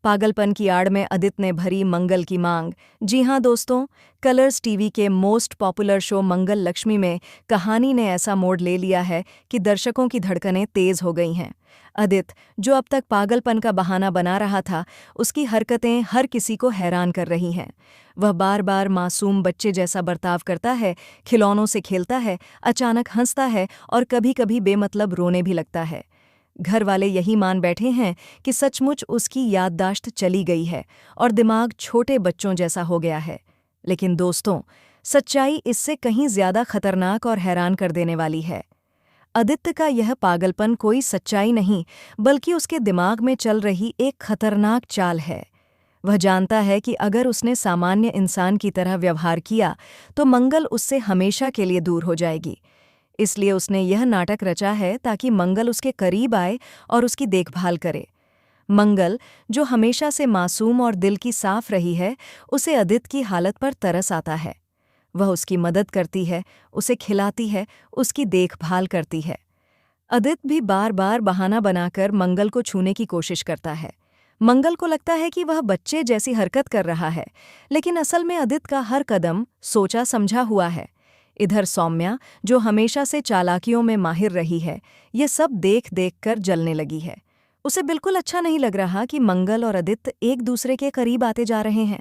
पागलपन की आड़ में आदित्य ने भरी मंगल की मांग। जी हाँ दोस्तों, कलर्स टीवी के मोस्ट पॉपुलर शो मंगल लक्ष्मी में कहानी ने ऐसा मोड़ ले लिया है कि दर्शकों की धड़कनें तेज हो गई हैं। आदित्य, जो अब तक पागलपन का बहाना बना रहा था, उसकी हरकतें हर किसी को हैरान कर रही हैं। वह बार बार मासूम बच्चे जैसा बर्ताव करता है, खिलौनों से खेलता है, अचानक हंसता है और कभी-कभी बेमतलब रोने भी लगता है। घर वाले यही मान बैठे हैं कि सचमुच उसकी याददाश्त चली गई है और दिमाग छोटे बच्चों जैसा हो गया है। लेकिन दोस्तों, सच्चाई इससे कहीं ज्यादा खतरनाक और हैरान कर देने वाली है। आदित्य का यह पागलपन कोई सच्चाई नहीं, बल्कि उसके दिमाग में चल रही एक खतरनाक चाल है। वह जानता है कि अगर उसने सामान्य इंसान की तरह व्यवहार किया तो मंगल उससे हमेशा के लिए दूर हो जाएगी। इसलिए उसने यह नाटक रचा है ताकि मंगल उसके करीब आए और उसकी देखभाल करे। मंगल, जो हमेशा से मासूम और दिल की साफ रही है, उसे आदित्य की हालत पर तरस आता है। वह उसकी मदद करती है, उसे खिलाती है, उसकी देखभाल करती है। आदित्य भी बार बार बहाना बनाकर मंगल को छूने की कोशिश करता है। मंगल को लगता है कि वह बच्चे जैसी हरकत कर रहा है, लेकिन असल में आदित्य का हर कदम सोचा समझा हुआ है। इधर सौम्या, जो हमेशा से चालाकियों में माहिर रही है, ये सब देख देख कर जलने लगी है। उसे बिल्कुल अच्छा नहीं लग रहा कि मंगल और आदित्य एक दूसरे के करीब आते जा रहे हैं।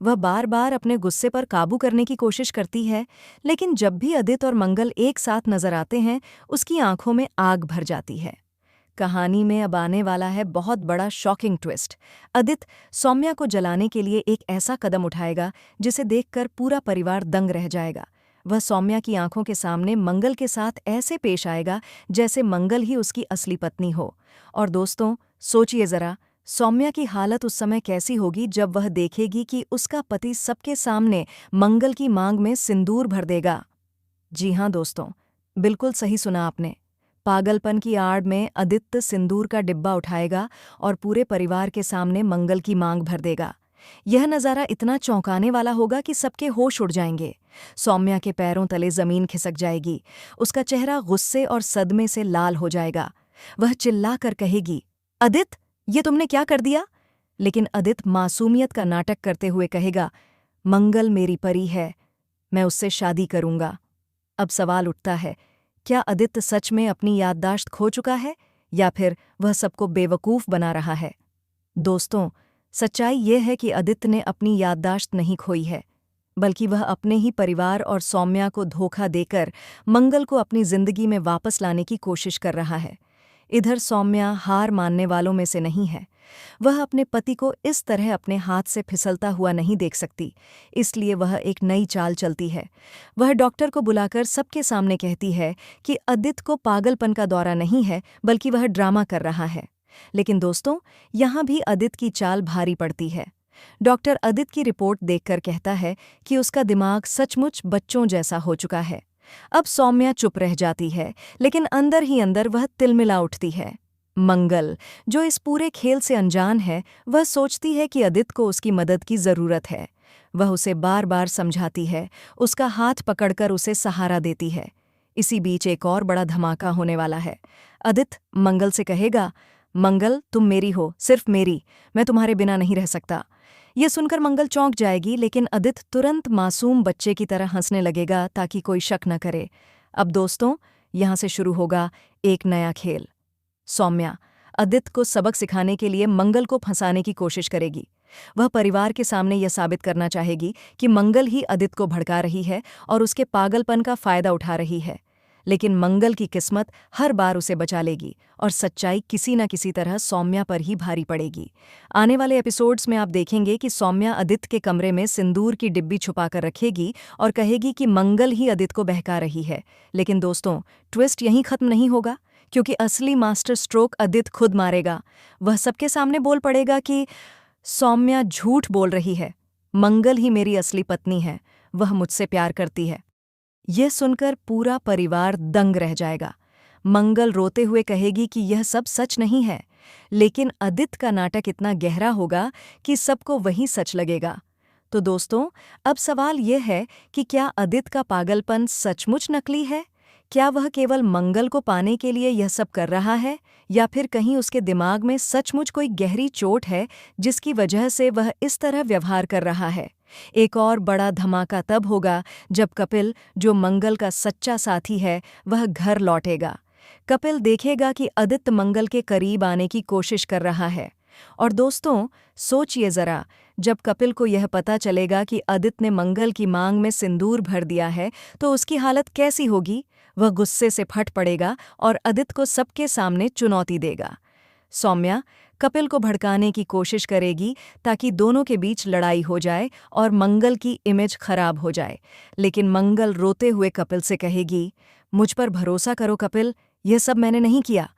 वह बार बार अपने गुस्से पर काबू करने की कोशिश करती है, लेकिन जब भी आदित्य और मंगल एक साथ नजर आते हैं, उसकी आंखों में आग भर जाती है। कहानी में अब आने वाला है बहुत बड़ा शॉकिंग ट्विस्ट। आदित्य सौम्या को जलाने के लिए एक ऐसा कदम उठाएगा जिसे देखकर पूरा परिवार दंग रह जाएगा। वह सौम्या की आंखों के सामने मंगल के साथ ऐसे पेश आएगा जैसे मंगल ही उसकी असली पत्नी हो। और दोस्तों, सोचिए जरा, सौम्या की हालत उस समय कैसी होगी जब वह देखेगी कि उसका पति सबके सामने मंगल की मांग में सिंदूर भर देगा। जी हाँ दोस्तों, बिल्कुल सही सुना आपने। पागलपन की आड़ में आदित्य सिंदूर का डिब्बा उठाएगा और पूरे परिवार के सामने मंगल की मांग भर देगा। यह नज़ारा इतना चौंकाने वाला होगा कि सबके होश उड़ जाएंगे। सौम्या के पैरों तले जमीन खिसक जाएगी, उसका चेहरा गुस्से और सदमे से लाल हो जाएगा। वह चिल्लाकर कहेगी, आदित्य, ये तुमने क्या कर दिया? लेकिन आदित्य मासूमियत का नाटक करते हुए कहेगा, मंगल मेरी परी है, मैं उससे शादी करूंगा। अब सवाल उठता है, क्या आदित्य सच में अपनी याददाश्त खो चुका है या फिर वह सबको बेवकूफ़ बना रहा है? दोस्तों, सच्चाई ये है कि आदित्य ने अपनी याददाश्त नहीं खोई है, बल्कि वह अपने ही परिवार और सौम्या को धोखा देकर मंगल को अपनी जिंदगी में वापस लाने की कोशिश कर रहा है। इधर सौम्या हार मानने वालों में से नहीं है। वह अपने पति को इस तरह अपने हाथ से फिसलता हुआ नहीं देख सकती, इसलिए वह एक नई चाल चलती है। वह डॉक्टर को बुलाकर सबके सामने कहती है कि आदित्य को पागलपन का दौरा नहीं है, बल्कि वह ड्रामा कर रहा है। लेकिन दोस्तों, यहाँ भी आदित्य की चाल भारी पड़ती है। डॉक्टर आदित्य की रिपोर्ट देखकर कहता है कि उसका दिमाग सचमुच बच्चों जैसा हो चुका है। अब सौम्या चुप रह जाती है, लेकिन अंदर ही अंदर वह तिलमिला उठती है। मंगल, जो इस पूरे खेल से अनजान है, वह सोचती है कि आदित्य को उसकी मदद की जरूरत है। वह उसे बार बार समझाती है, उसका हाथ पकड़कर उसे सहारा देती है। इसी बीच एक और बड़ा धमाका होने वाला है। आदित्य मंगल से कहेगा, मंगल, तुम मेरी हो, सिर्फ मेरी, मैं तुम्हारे बिना नहीं रह सकता। ये सुनकर मंगल चौंक जाएगी, लेकिन आदित्य तुरंत मासूम बच्चे की तरह हंसने लगेगा ताकि कोई शक न करे। अब दोस्तों, यहाँ से शुरू होगा एक नया खेल। सौम्या आदित्य को सबक सिखाने के लिए मंगल को फंसाने की कोशिश करेगी। वह परिवार के सामने यह साबित करना चाहेगी कि मंगल ही आदित्य को भड़का रही है और उसके पागलपन का फायदा उठा रही है। लेकिन मंगल की किस्मत हर बार उसे बचा लेगी और सच्चाई किसी न किसी तरह सौम्या पर ही भारी पड़ेगी। आने वाले एपिसोड्स में आप देखेंगे कि सौम्या आदित्य के कमरे में सिंदूर की डिब्बी छुपाकर रखेगी और कहेगी कि मंगल ही आदित्य को बहका रही है। लेकिन दोस्तों, ट्विस्ट यहीं खत्म नहीं होगा, क्योंकि असली मास्टर स्ट्रोक आदित्य खुद मारेगा। वह सबके सामने बोल पड़ेगा कि सौम्या झूठ बोल रही है, मंगल ही मेरी असली पत्नी है, वह मुझसे प्यार करती है। यह सुनकर पूरा परिवार दंग रह जाएगा। मंगल रोते हुए कहेगी कि यह सब सच नहीं है, लेकिन आदित्य का नाटक इतना गहरा होगा कि सबको वही सच लगेगा। तो दोस्तों, अब सवाल यह है कि क्या आदित्य का पागलपन सचमुच नकली है? क्या वह केवल मंगल को पाने के लिए यह सब कर रहा है, या फिर कहीं उसके दिमाग में सचमुच कोई गहरी चोट है जिसकी वजह से वह इस तरह व्यवहार कर रहा है? एक और बड़ा धमाका तब होगा जब कपिल, जो मंगल का सच्चा साथी है, वह घर लौटेगा। कपिल देखेगा कि आदित्य मंगल के करीब आने की कोशिश कर रहा है। और दोस्तों, सोचिए जरा, जब कपिल को यह पता चलेगा कि आदित्य ने मंगल की मांग में सिंदूर भर दिया है, तो उसकी हालत कैसी होगी? वह गुस्से से फट पड़ेगा और आदित्य को सबके सामने चुनौती देगा। सौम्या कपिल को भड़काने की कोशिश करेगी ताकि दोनों के बीच लड़ाई हो जाए और मंगल की इमेज खराब हो जाए। लेकिन मंगल रोते हुए कपिल से कहेगी, मुझ पर भरोसा करो कपिल, यह सब मैंने नहीं किया।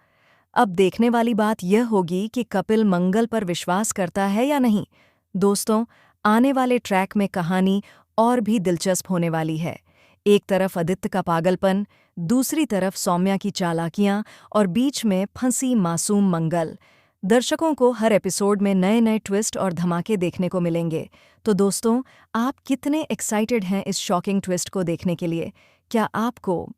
अब देखने वाली बात यह होगी कि कपिल मंगल पर विश्वास करता है या नहीं। दोस्तों, आने वाले ट्रैक में कहानी और भी दिलचस्प होने वाली है। एक तरफ आदित्य का पागलपन, दूसरी तरफ सौम्या की चालाकियां और बीच में फंसी मासूम मंगल। दर्शकों को हर एपिसोड में नए नए ट्विस्ट और धमाके देखने को मिलेंगे। तो दोस्तों, आप कितने एक्साइटेड हैं इस शॉकिंग ट्विस्ट को देखने के लिए? क्या आपको